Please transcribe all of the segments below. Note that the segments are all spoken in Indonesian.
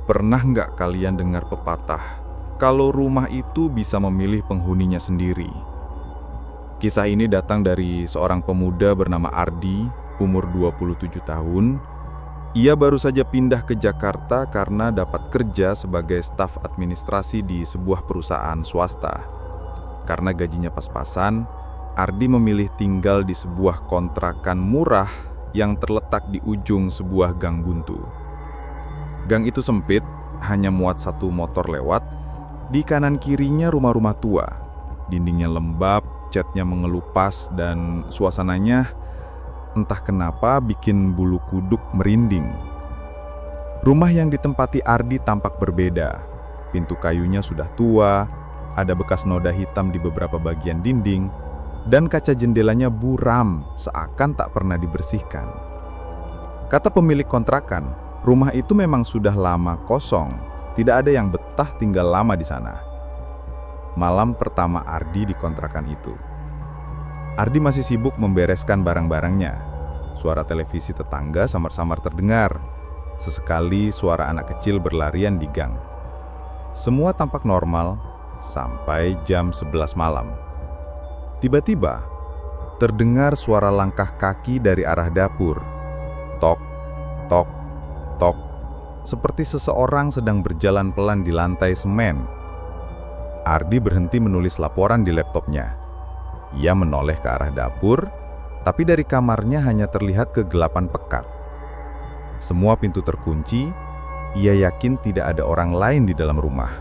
Pernah nggak kalian dengar pepatah, kalau rumah itu bisa memilih penghuninya sendiri? Kisah ini datang dari seorang pemuda bernama Ardi, umur 27 tahun. Ia baru saja pindah ke Jakarta karena dapat kerja sebagai staf administrasi di sebuah perusahaan swasta. Karena gajinya pas-pasan, Ardi memilih tinggal di sebuah kontrakan murah yang terletak di ujung sebuah gang buntu. Gang itu sempit, hanya muat satu motor lewat. Di kanan kirinya rumah-rumah tua. Dindingnya lembab, catnya mengelupas, dan suasananya entah kenapa bikin bulu kuduk merinding. Rumah yang ditempati Ardi tampak berbeda. Pintu kayunya sudah tua, ada bekas noda hitam di beberapa bagian dinding, dan kaca jendelanya buram seakan tak pernah dibersihkan. Kata pemilik kontrakan, rumah itu memang sudah lama kosong, tidak ada yang betah tinggal lama di sana. Malam pertama Ardi di kontrakan itu, Ardi masih sibuk membereskan barang-barangnya. Suara televisi tetangga samar-samar terdengar. Sesekali suara anak kecil berlarian di gang. Semua tampak normal sampai jam 11 malam. Tiba-tiba, terdengar suara langkah kaki dari arah dapur. Tok, tok, tok, seperti seseorang sedang berjalan pelan di lantai semen. Ardi berhenti menulis laporan di laptopnya. Ia menoleh ke arah dapur, tapi dari kamarnya hanya terlihat kegelapan pekat. Semua pintu terkunci, ia yakin tidak ada orang lain di dalam rumah.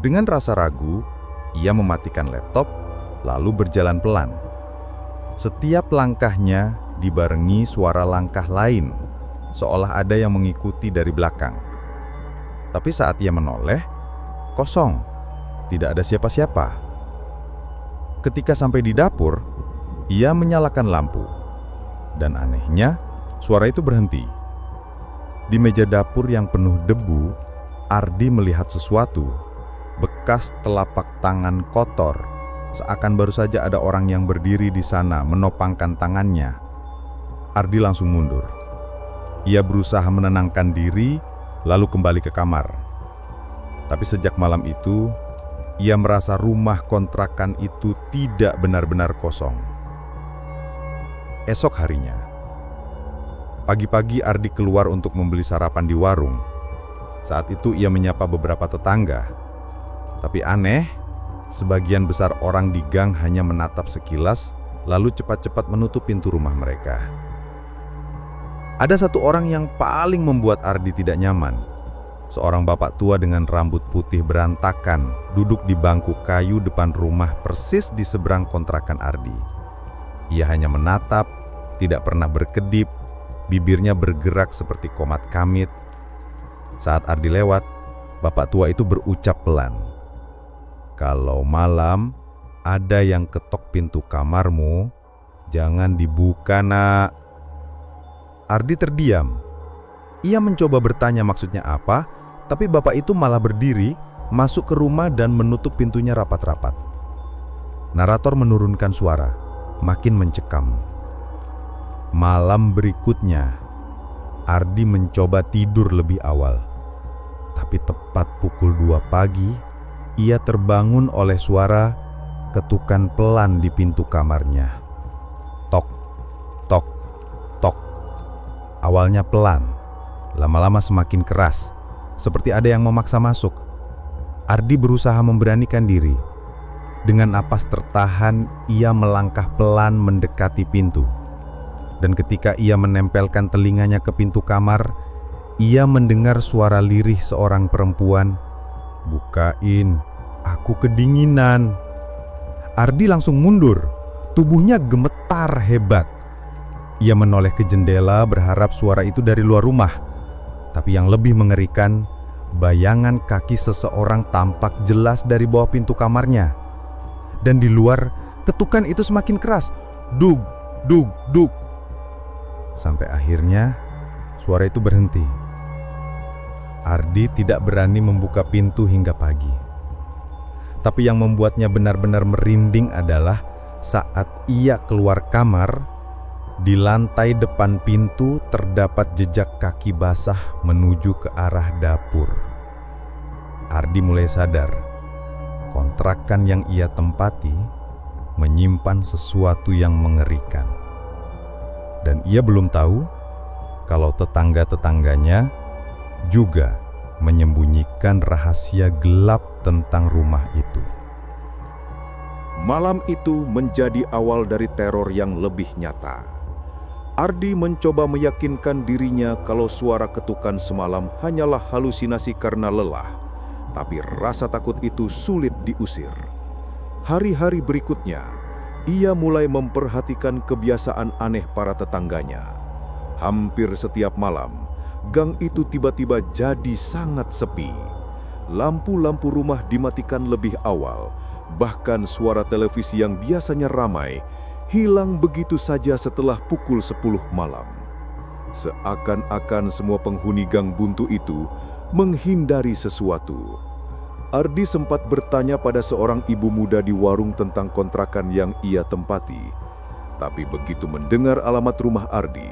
Dengan rasa ragu, ia mematikan laptop, lalu berjalan pelan. Setiap langkahnya dibarengi suara langkah lain, seolah ada yang mengikuti dari belakang. Tapi saat ia menoleh, kosong, tidak ada siapa-siapa. Ketika sampai di dapur, ia menyalakan lampu. Dan anehnya, suara itu berhenti. Di meja dapur yang penuh debu, Ardi melihat sesuatu, bekas telapak tangan kotor, seakan baru saja ada orang yang berdiri di sana menopangkan tangannya. Ardi langsung mundur. Ia berusaha menenangkan diri, lalu kembali ke kamar. Tapi sejak malam itu, ia merasa rumah kontrakan itu tidak benar-benar kosong. Esok harinya, pagi-pagi Ardi keluar untuk membeli sarapan di warung. Saat itu ia menyapa beberapa tetangga. Tapi aneh, sebagian besar orang di gang hanya menatap sekilas, lalu cepat-cepat menutup pintu rumah mereka. Ada satu orang yang paling membuat Ardi tidak nyaman. Seorang bapak tua dengan rambut putih berantakan duduk di bangku kayu depan rumah persis di seberang kontrakan Ardi. Ia hanya menatap, tidak pernah berkedip, bibirnya bergerak seperti komat kamit. Saat Ardi lewat, bapak tua itu berucap pelan, "Kalau malam ada yang ketok pintu kamarmu, jangan dibuka, nak." Ardi terdiam. Ia mencoba bertanya maksudnya apa, tapi bapak itu malah berdiri, masuk ke rumah dan menutup pintunya rapat-rapat. Narator menurunkan suara, makin mencekam. Malam berikutnya, Ardi mencoba tidur lebih awal. Tapi tepat pukul 2 pagi, ia terbangun oleh suara ketukan pelan di pintu kamarnya. Tok, tok, tok. Awalnya pelan, lama-lama semakin keras, seperti ada yang memaksa masuk. Ardi berusaha memberanikan diri. Dengan napas tertahan, ia melangkah pelan mendekati pintu. Dan ketika ia menempelkan telinganya ke pintu kamar, ia mendengar suara lirih seorang perempuan, "Bukain, aku kedinginan." Ardi langsung mundur, tubuhnya gemetar hebat. Ia menoleh ke jendela berharap suara itu dari luar rumah. Tapi yang lebih mengerikan, bayangan kaki seseorang tampak jelas dari bawah pintu kamarnya. Dan di luar, ketukan itu semakin keras. Dug, dug, dug. Sampai akhirnya, suara itu berhenti. Ardi tidak berani membuka pintu hingga pagi. Tapi yang membuatnya benar-benar merinding adalah saat ia keluar kamar, Di lantai depan pintu terdapat jejak kaki basah menuju ke arah dapur. Ardi mulai sadar, kontrakan yang ia tempati menyimpan sesuatu yang mengerikan. Dan ia belum tahu kalau tetangga-tetangganya juga menyembunyikan rahasia gelap tentang rumah itu. Malam itu menjadi awal dari teror yang lebih nyata. Ardi mencoba meyakinkan dirinya kalau suara ketukan semalam hanyalah halusinasi karena lelah, tapi rasa takut itu sulit diusir. Hari-hari berikutnya, ia mulai memperhatikan kebiasaan aneh para tetangganya. Hampir setiap malam, gang itu tiba-tiba jadi sangat sepi. Lampu-lampu rumah dimatikan lebih awal, bahkan suara televisi yang biasanya ramai hilang begitu saja setelah pukul 10 malam. Seakan-akan semua penghuni gang buntu itu menghindari sesuatu. Ardi sempat bertanya pada seorang ibu muda di warung tentang kontrakan yang ia tempati. Tapi begitu mendengar alamat rumah Ardi,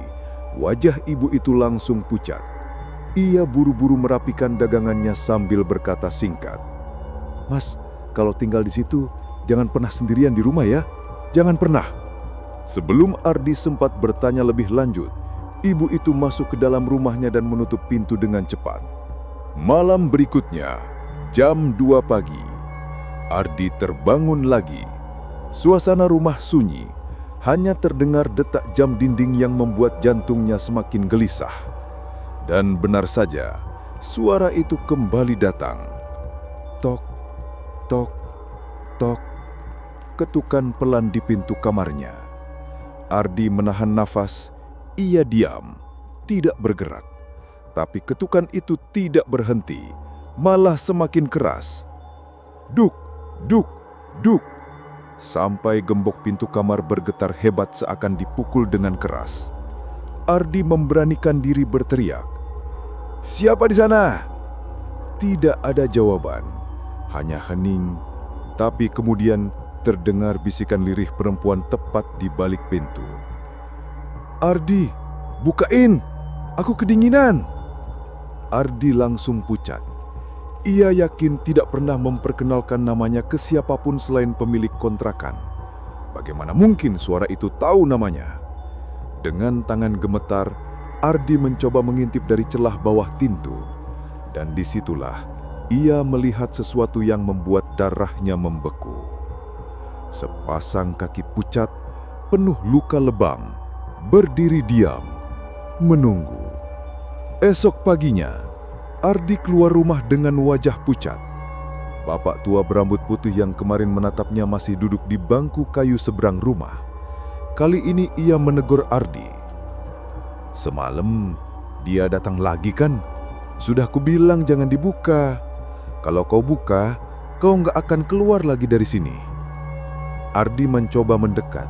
wajah ibu itu langsung pucat. Ia buru-buru merapikan dagangannya sambil berkata singkat, "Mas, kalau tinggal di situ, jangan pernah sendirian di rumah ya. Jangan pernah." Sebelum Ardi sempat bertanya lebih lanjut, ibu itu masuk ke dalam rumahnya dan menutup pintu dengan cepat. Malam berikutnya, jam 2 pagi, Ardi terbangun lagi. Suasana rumah sunyi, hanya terdengar detak jam dinding yang membuat jantungnya semakin gelisah. Dan benar saja, suara itu kembali datang. Tok, tok, tok. Ketukan pelan di pintu kamarnya. Ardi menahan nafas, ia diam, tidak bergerak. Tapi ketukan itu tidak berhenti, malah semakin keras. Duk, duk, duk. Sampai gembok pintu kamar bergetar hebat seakan dipukul dengan keras. Ardi memberanikan diri berteriak, "Siapa di sana?" Tidak ada jawaban, hanya hening. Tapi kemudian terdengar bisikan lirih perempuan tepat di balik pintu. "Ardi, bukain! Aku kedinginan!" Ardi langsung pucat. Ia yakin tidak pernah memperkenalkan namanya ke siapapun selain pemilik kontrakan. Bagaimana mungkin suara itu tahu namanya? Dengan tangan gemetar, Ardi mencoba mengintip dari celah bawah pintu. Dan disitulah ia melihat sesuatu yang membuat darahnya membeku. Sepasang kaki pucat, penuh luka lebam, berdiri diam, menunggu. Esok paginya, Ardi keluar rumah dengan wajah pucat. Bapak tua berambut putih yang kemarin menatapnya masih duduk di bangku kayu seberang rumah. Kali ini ia menegur Ardi. "Semalam dia datang lagi kan? Sudah kubilang jangan dibuka. Kalau kau buka, kau nggak akan keluar lagi dari sini." Ardi mencoba mendekat.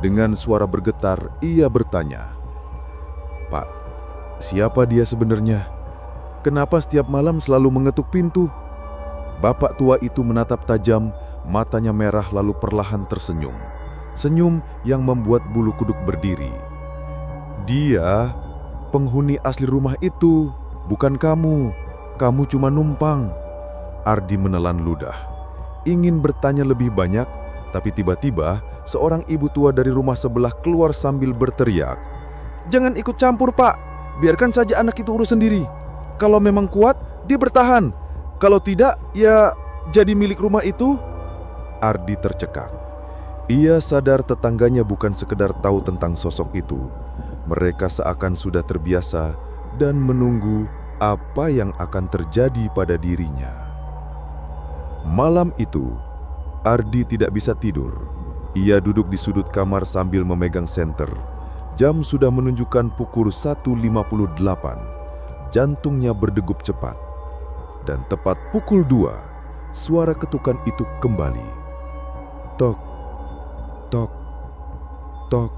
Dengan suara bergetar, ia bertanya, "Pak, siapa dia sebenarnya? Kenapa setiap malam selalu mengetuk pintu?" Bapak tua itu menatap tajam, matanya merah lalu perlahan tersenyum. Senyum yang membuat bulu kuduk berdiri. "Dia penghuni asli rumah itu, bukan kamu. Kamu cuma numpang." Ardi menelan ludah. Ingin bertanya lebih banyak, tapi tiba-tiba seorang ibu tua dari rumah sebelah keluar sambil berteriak, "Jangan ikut campur, Pak. Biarkan saja anak itu urus sendiri. Kalau memang kuat, dia bertahan. Kalau tidak, ya jadi milik rumah itu." Ardi tercekak. Ia sadar tetangganya bukan sekedar tahu tentang sosok itu. Mereka seakan sudah terbiasa dan menunggu apa yang akan terjadi pada dirinya. Malam itu, Ardi tidak bisa tidur. Ia duduk di sudut kamar sambil memegang senter. Jam sudah menunjukkan pukul 1.58. Jantungnya berdegup cepat. Dan tepat pukul 2, suara ketukan itu kembali. Tok, tok, tok.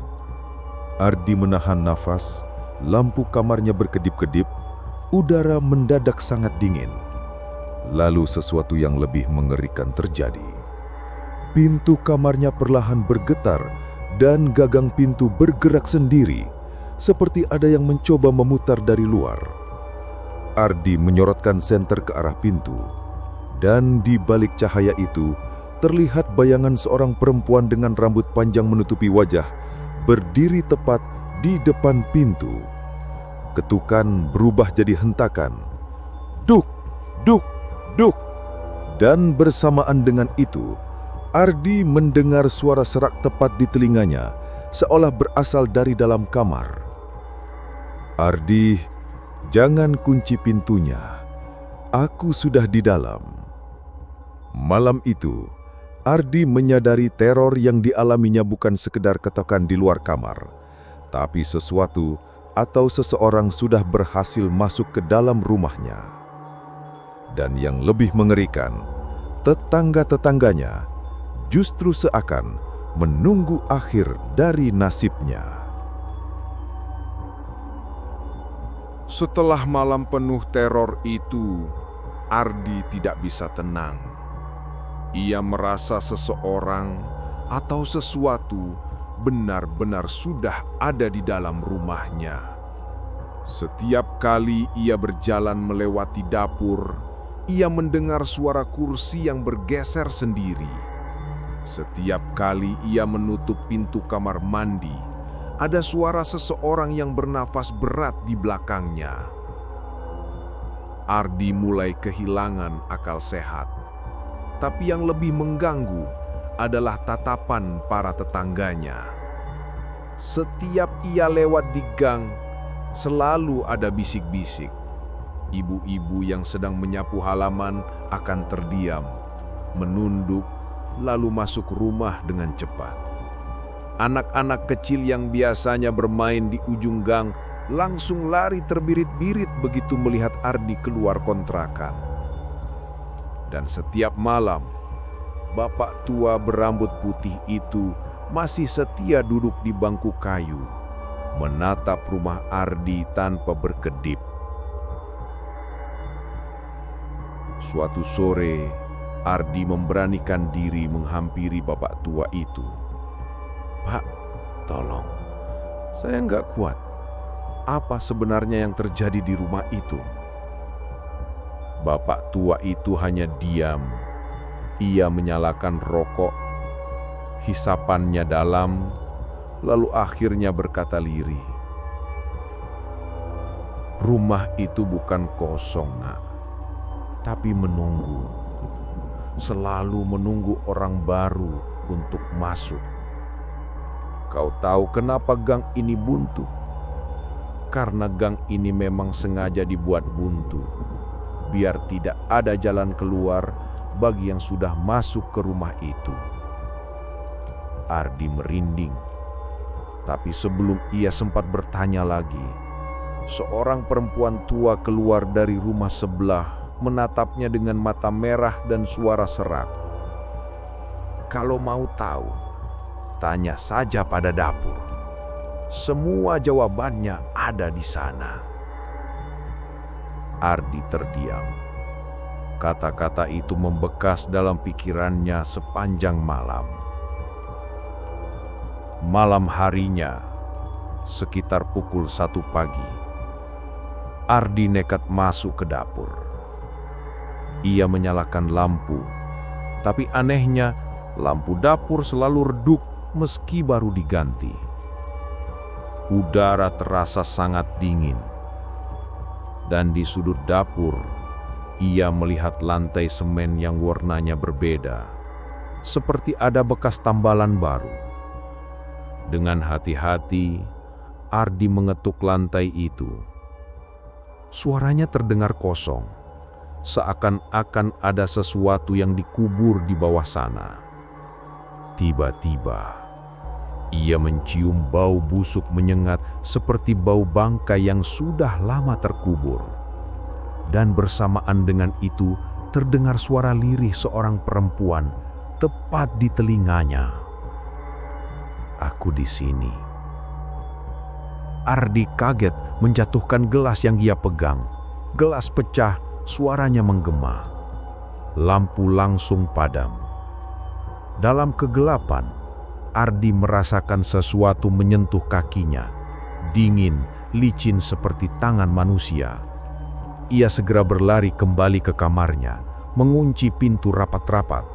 Ardi menahan nafas. Lampu kamarnya berkedip-kedip. Udara mendadak sangat dingin. Lalu sesuatu yang lebih mengerikan terjadi. Pintu kamarnya perlahan bergetar dan gagang pintu bergerak sendiri, seperti ada yang mencoba memutar dari luar. Ardi menyorotkan senter ke arah pintu, dan di balik cahaya itu terlihat bayangan seorang perempuan dengan rambut panjang menutupi wajah, berdiri tepat di depan pintu. Ketukan berubah jadi hentakan. Duk, duk, duk. Dan bersamaan dengan itu, Ardi mendengar suara serak tepat di telinganya, seolah berasal dari dalam kamar. Ardi, jangan kunci pintunya. Aku sudah di dalam. Malam itu, Ardi menyadari teror yang dialaminya bukan sekedar ketukan di luar kamar, tapi sesuatu atau seseorang sudah berhasil masuk ke dalam rumahnya. Dan yang lebih mengerikan, tetangga-tetangganya justru seakan menunggu akhir dari nasibnya. Setelah malam penuh teror itu, Ardi tidak bisa tenang. Ia merasa seseorang atau sesuatu benar-benar sudah ada di dalam rumahnya. Setiap kali ia berjalan melewati dapur, ia mendengar suara kursi yang bergeser sendiri. Setiap kali ia menutup pintu kamar mandi, ada suara seseorang yang bernafas berat di belakangnya. Ardi mulai kehilangan akal sehat. Tapi yang lebih mengganggu adalah tatapan para tetangganya. Setiap ia lewat di gang, selalu ada bisik-bisik. Ibu-ibu yang sedang menyapu halaman akan terdiam, menunduk, lalu masuk rumah dengan cepat. Anak-anak kecil yang biasanya bermain di ujung gang langsung lari terbirit-birit begitu melihat Ardi keluar kontrakan. Dan setiap malam, bapak tua berambut putih itu masih setia duduk di bangku kayu, menatap rumah Ardi tanpa berkedip. Suatu sore, Ardi memberanikan diri menghampiri bapak tua itu. "Pak, tolong, saya nggak kuat. Apa sebenarnya yang terjadi di rumah itu?" Bapak tua itu hanya diam. Ia menyalakan rokok, hisapannya dalam, lalu akhirnya berkata lirih, "Rumah itu bukan kosong, Nak, tapi menunggu. Selalu menunggu orang baru untuk masuk. Kau tahu kenapa gang ini buntu? Karena gang ini memang sengaja dibuat buntu, biar tidak ada jalan keluar bagi yang sudah masuk ke rumah itu." Ardi merinding. Tapi sebelum ia sempat bertanya lagi, seorang perempuan tua keluar dari rumah sebelah menatapnya dengan mata merah dan suara serak. "Kalau mau tahu, tanya saja pada dapur. Semua jawabannya ada di sana." Ardi terdiam. Kata-kata itu membekas dalam pikirannya sepanjang malam. Malam harinya, sekitar pukul 1 pagi, Ardi nekat masuk ke dapur. Ia menyalakan lampu, tapi anehnya lampu dapur selalu redup meski baru diganti. Udara terasa sangat dingin. Dan di sudut dapur, ia melihat lantai semen yang warnanya berbeda, seperti ada bekas tambalan baru. Dengan hati-hati, Ardi mengetuk lantai itu. Suaranya terdengar kosong, seakan-akan ada sesuatu yang dikubur di bawah sana. Tiba-tiba, ia mencium bau busuk menyengat seperti bau bangkai yang sudah lama terkubur. Dan bersamaan dengan itu, terdengar suara lirih seorang perempuan tepat di telinganya. "Aku di sini." Ardi kaget menjatuhkan gelas yang ia pegang. Gelas pecah, suaranya menggema. Lampu langsung padam. Dalam kegelapan, Ardi merasakan sesuatu menyentuh kakinya. Dingin, licin seperti tangan manusia. Ia segera berlari kembali ke kamarnya, mengunci pintu rapat-rapat.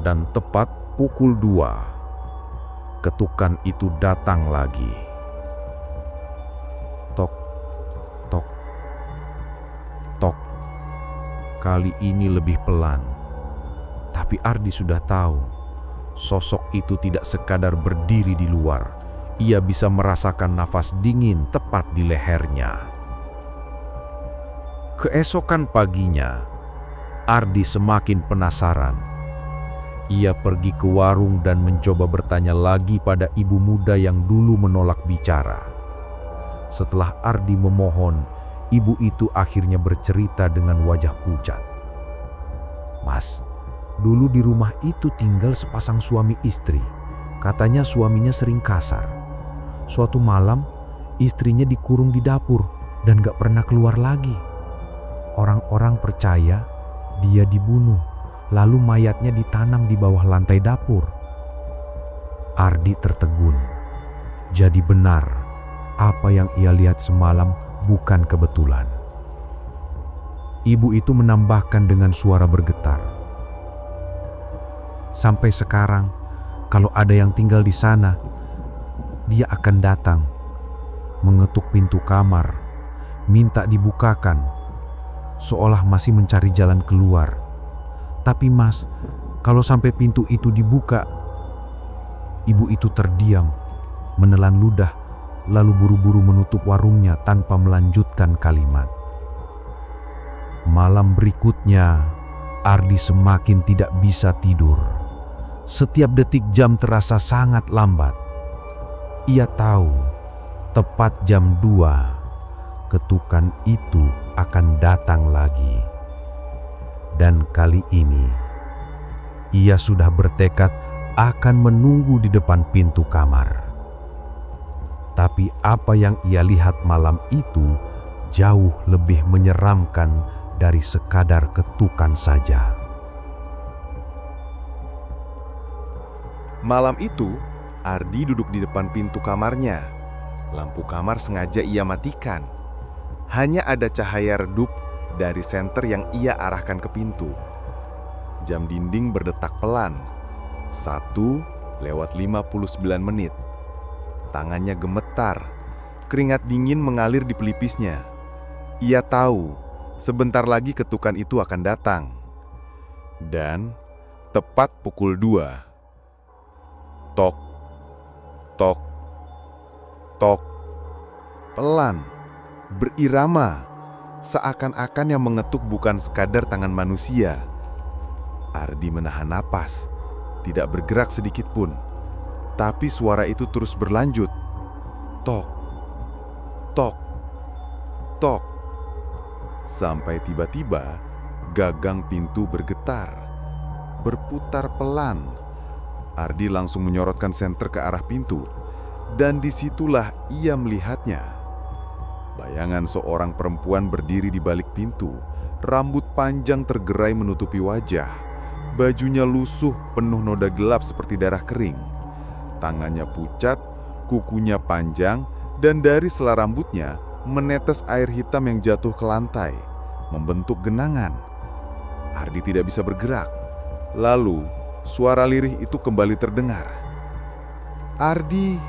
Dan tepat pukul 2, ketukan itu datang lagi. Tok, tok, tok. Kali ini lebih pelan. Tapi Ardi sudah tahu, sosok itu tidak sekadar berdiri di luar. Ia bisa merasakan nafas dingin tepat di lehernya. Keesokan paginya, Ardi semakin penasaran. Ia pergi ke warung dan mencoba bertanya lagi pada ibu muda yang dulu menolak bicara. Setelah Ardi memohon, ibu itu akhirnya bercerita dengan wajah pucat. "Mas, dulu di rumah itu tinggal sepasang suami istri. Katanya suaminya sering kasar. Suatu malam, istrinya dikurung di dapur dan gak pernah keluar lagi. Orang-orang percaya dia dibunuh, lalu mayatnya ditanam di bawah lantai dapur." Ardi tertegun. Jadi benar, apa yang ia lihat semalam bukan kebetulan. Ibu itu menambahkan dengan suara bergetar, "Sampai sekarang, kalau ada yang tinggal di sana, dia akan datang, mengetuk pintu kamar, minta dibukakan, seolah masih mencari jalan keluar. Tapi Mas, kalau sampai pintu itu dibuka..." Ibu itu terdiam, menelan ludah, lalu buru-buru menutup warungnya tanpa melanjutkan kalimat. Malam berikutnya, Ardi semakin tidak bisa tidur. Setiap detik jam terasa sangat lambat. Ia tahu, tepat jam 2, ketukan itu akan datang lagi. Dan kali ini, ia sudah bertekad akan menunggu di depan pintu kamar. Tapi apa yang ia lihat malam itu jauh lebih menyeramkan dari sekadar ketukan saja. Malam itu, Ardi duduk di depan pintu kamarnya. Lampu kamar sengaja ia matikan. Hanya ada cahaya redup dari senter yang ia arahkan ke pintu. Jam dinding berdetak pelan. 1:59. Tangannya gemetar. Keringat dingin mengalir di pelipisnya. Ia tahu sebentar lagi ketukan itu akan datang. Dan tepat pukul 2. Tok, tok, tok. Pelan, berirama, seakan-akan yang mengetuk bukan sekadar tangan manusia. Ardi menahan napas, tidak bergerak sedikit pun. Tapi suara itu terus berlanjut. Tok, tok, tok. Sampai tiba-tiba gagang pintu bergetar, berputar pelan. Ardi langsung menyorotkan senter ke arah pintu, dan disitulah ia melihatnya. Bayangan seorang perempuan berdiri di balik pintu, rambut panjang tergerai menutupi wajah. Bajunya lusuh penuh noda gelap seperti darah kering. Tangannya pucat, kukunya panjang, dan dari sela rambutnya menetes air hitam yang jatuh ke lantai, membentuk genangan. Ardi tidak bisa bergerak. Lalu, suara lirih itu kembali terdengar. "Ardi,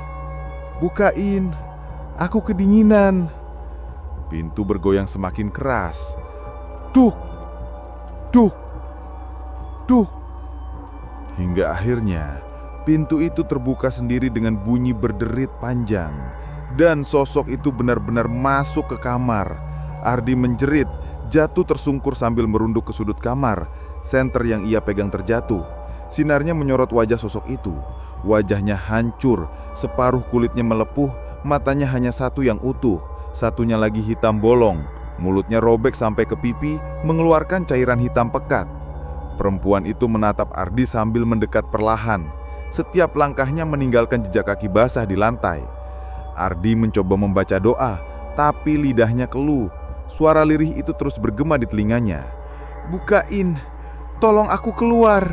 bukain, aku kedinginan." Pintu bergoyang semakin keras. Duk, duk, duk. Hingga akhirnya, pintu itu terbuka sendiri dengan bunyi berderit panjang. Dan sosok itu benar-benar masuk ke kamar. Ardi menjerit, jatuh tersungkur sambil merunduk ke sudut kamar. Senter yang ia pegang terjatuh. Sinarnya menyorot wajah sosok itu. Wajahnya hancur, separuh kulitnya melepuh, matanya hanya satu yang utuh, satunya lagi hitam bolong. Mulutnya robek sampai ke pipi, mengeluarkan cairan hitam pekat. Perempuan itu menatap Ardi sambil mendekat perlahan. Setiap langkahnya meninggalkan jejak kaki basah di lantai. Ardi mencoba membaca doa, tapi lidahnya keluh. Suara lirih itu terus bergema di telinganya. "Bukain, tolong aku keluar."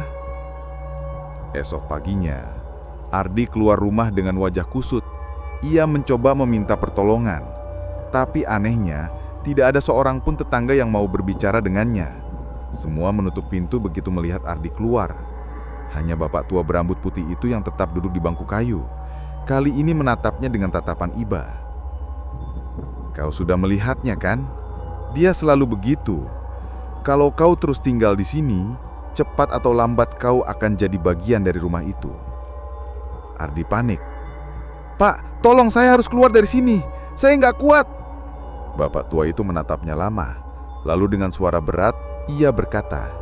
Esok paginya, Ardi keluar rumah dengan wajah kusut. Ia mencoba meminta pertolongan. Tapi anehnya, tidak ada seorang pun tetangga yang mau berbicara dengannya. Semua menutup pintu begitu melihat Ardi keluar. Hanya bapak tua berambut putih itu yang tetap duduk di bangku kayu. Kali ini menatapnya dengan tatapan iba. "Kau sudah melihatnya kan? Dia selalu begitu. Kalau kau terus tinggal di sini, cepat atau lambat kau akan jadi bagian dari rumah itu." Ardi panik. "Pak, tolong, saya harus keluar dari sini. Saya nggak kuat." Bapak tua itu menatapnya lama. Lalu dengan suara berat, ia berkata,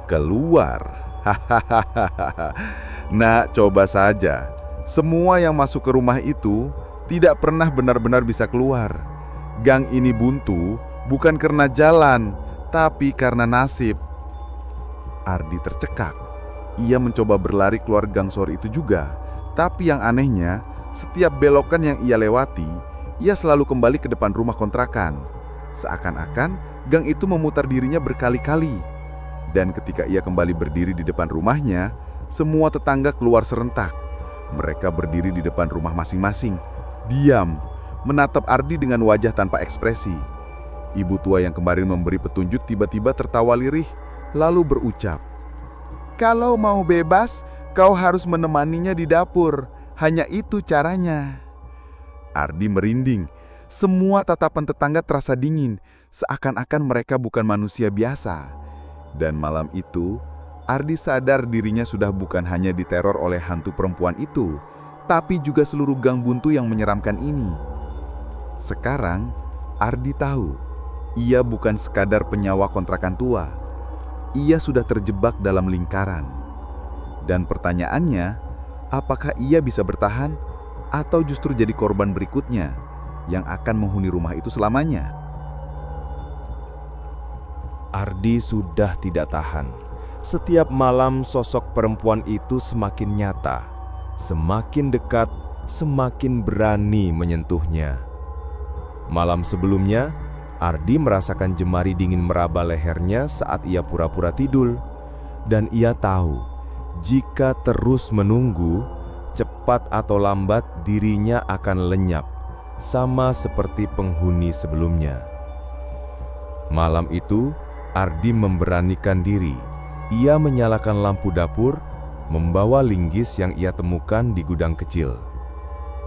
"Keluar? Hahaha. Nak, coba saja. Semua yang masuk ke rumah itu tidak pernah benar-benar bisa keluar. Gang ini buntu bukan karena jalan, tapi karena nasib." Ardi tercekak. Ia mencoba berlari keluar gang sore itu juga. Tapi yang anehnya, setiap belokan yang ia lewati, ia selalu kembali ke depan rumah kontrakan. Seakan-akan gang itu memutar dirinya berkali-kali. Dan ketika ia kembali berdiri di depan rumahnya, semua tetangga keluar serentak. Mereka berdiri di depan rumah masing-masing, diam, menatap Ardi dengan wajah tanpa ekspresi. Ibu tua yang kemarin memberi petunjuk tiba-tiba tertawa lirih, lalu berucap, "Kalau mau bebas, kau harus menemaninya di dapur. Hanya itu caranya." Ardi merinding. Semua tatapan tetangga terasa dingin, seakan-akan mereka bukan manusia biasa. Dan malam itu, Ardi sadar dirinya sudah bukan hanya diteror oleh hantu perempuan itu, tapi juga seluruh gang buntu yang menyeramkan ini. Sekarang, Ardi tahu, ia bukan sekadar penyawa kontrakan tua. Ia sudah terjebak dalam lingkaran. Dan pertanyaannya, apakah ia bisa bertahan atau justru jadi korban berikutnya yang akan menghuni rumah itu selamanya? Ardi sudah tidak tahan. Setiap malam sosok perempuan itu semakin nyata, semakin dekat, semakin berani menyentuhnya. Malam sebelumnya, Ardi merasakan jemari dingin meraba lehernya saat ia pura-pura tidur. Dan ia tahu, jika terus menunggu, cepat atau lambat dirinya akan lenyap, sama seperti penghuni sebelumnya. Malam itu, Ardi memberanikan diri. Ia menyalakan lampu dapur, membawa linggis yang ia temukan di gudang kecil.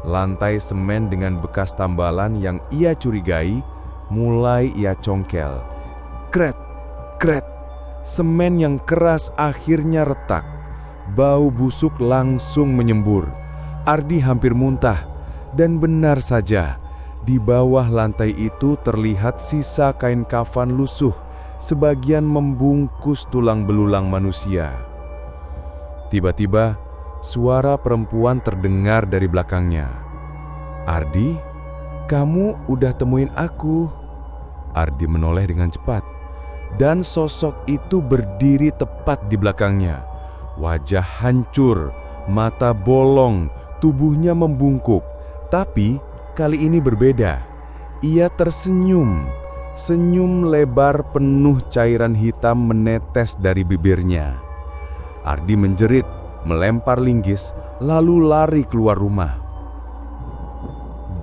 Lantai semen dengan bekas tambalan yang ia curigai, mulai ia congkel. Kret, kret, semen yang keras akhirnya retak. Bau busuk langsung menyembur. Ardi hampir muntah. Dan benar saja, di bawah lantai itu terlihat sisa kain kafan lusuh, sebagian membungkus tulang belulang manusia. Tiba-tiba, suara perempuan terdengar dari belakangnya. "Ardi, kamu udah temuin aku." Ardi menoleh dengan cepat, dan sosok itu berdiri tepat di belakangnya. Wajah hancur, mata bolong, tubuhnya membungkuk. Tapi kali ini berbeda. Ia tersenyum. Senyum lebar penuh cairan hitam menetes dari bibirnya. Ardi menjerit, melempar linggis, lalu lari keluar rumah.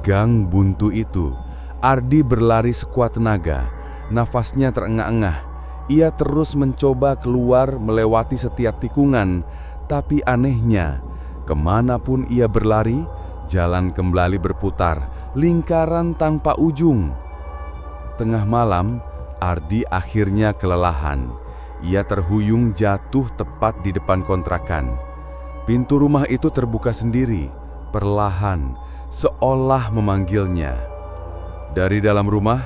Gang buntu itu, Ardi berlari sekuat tenaga. Nafasnya terengah-engah. Ia terus mencoba keluar melewati setiap tikungan. Tapi anehnya, kemanapun ia berlari, jalan kembali berputar, lingkaran tanpa ujung. Tengah malam, Ardi akhirnya kelelahan. Ia terhuyung jatuh tepat di depan kontrakan. Pintu rumah itu terbuka sendiri, perlahan, seolah memanggilnya. Dari dalam rumah,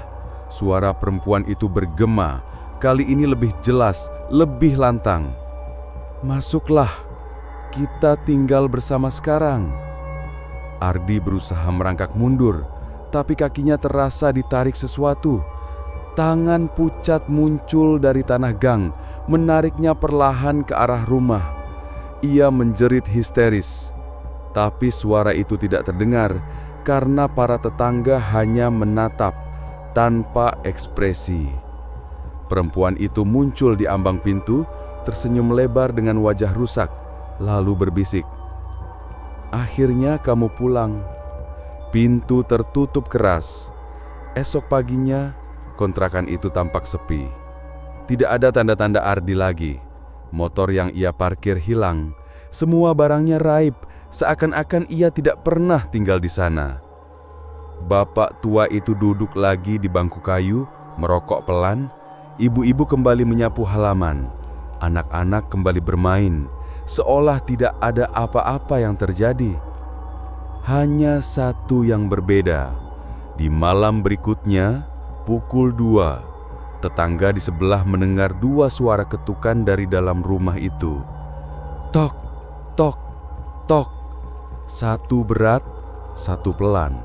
suara perempuan itu bergema, kali ini lebih jelas, lebih lantang. "Masuklah, kita tinggal bersama sekarang." Ardi berusaha merangkak mundur, tapi kakinya terasa ditarik sesuatu. Tangan pucat muncul dari tanah gang, menariknya perlahan ke arah rumah. Ia menjerit histeris, tapi suara itu tidak terdengar karena para tetangga hanya menatap tanpa ekspresi. Perempuan itu muncul di ambang pintu, tersenyum lebar dengan wajah rusak, lalu berbisik, Akhirnya kamu pulang. Pintu tertutup keras. Esok paginya, kontrakan itu tampak sepi. Tidak ada tanda-tanda Ardi lagi. Motor yang ia parkir hilang. Semua barangnya raib, seakan-akan ia tidak pernah tinggal di sana. Bapak tua itu duduk lagi di bangku kayu, merokok pelan. Ibu-ibu kembali menyapu halaman. Anak-anak kembali bermain, seolah tidak ada apa-apa yang terjadi. Hanya satu yang berbeda. Di malam berikutnya, pukul 2, tetangga di sebelah mendengar 2 suara ketukan dari dalam rumah itu. Tok, tok, tok. Satu berat, satu pelan.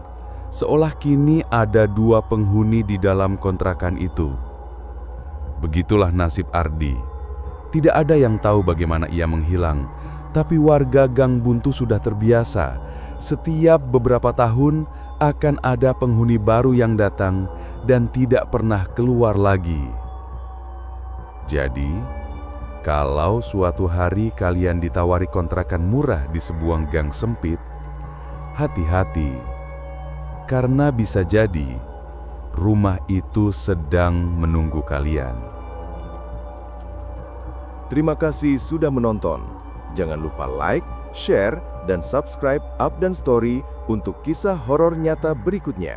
Seolah kini ada 2 penghuni di dalam kontrakan itu. Begitulah nasib Ardi. Tidak ada yang tahu bagaimana ia menghilang, tapi warga Gang Buntu sudah terbiasa. Setiap beberapa tahun akan ada penghuni baru yang datang dan tidak pernah keluar lagi. Jadi, kalau suatu hari kalian ditawari kontrakan murah di sebuah gang sempit, hati-hati, karena bisa jadi rumah itu sedang menunggu kalian. Terima kasih sudah menonton. Jangan lupa like, share, dan subscribe Up dan Story untuk kisah horor nyata berikutnya.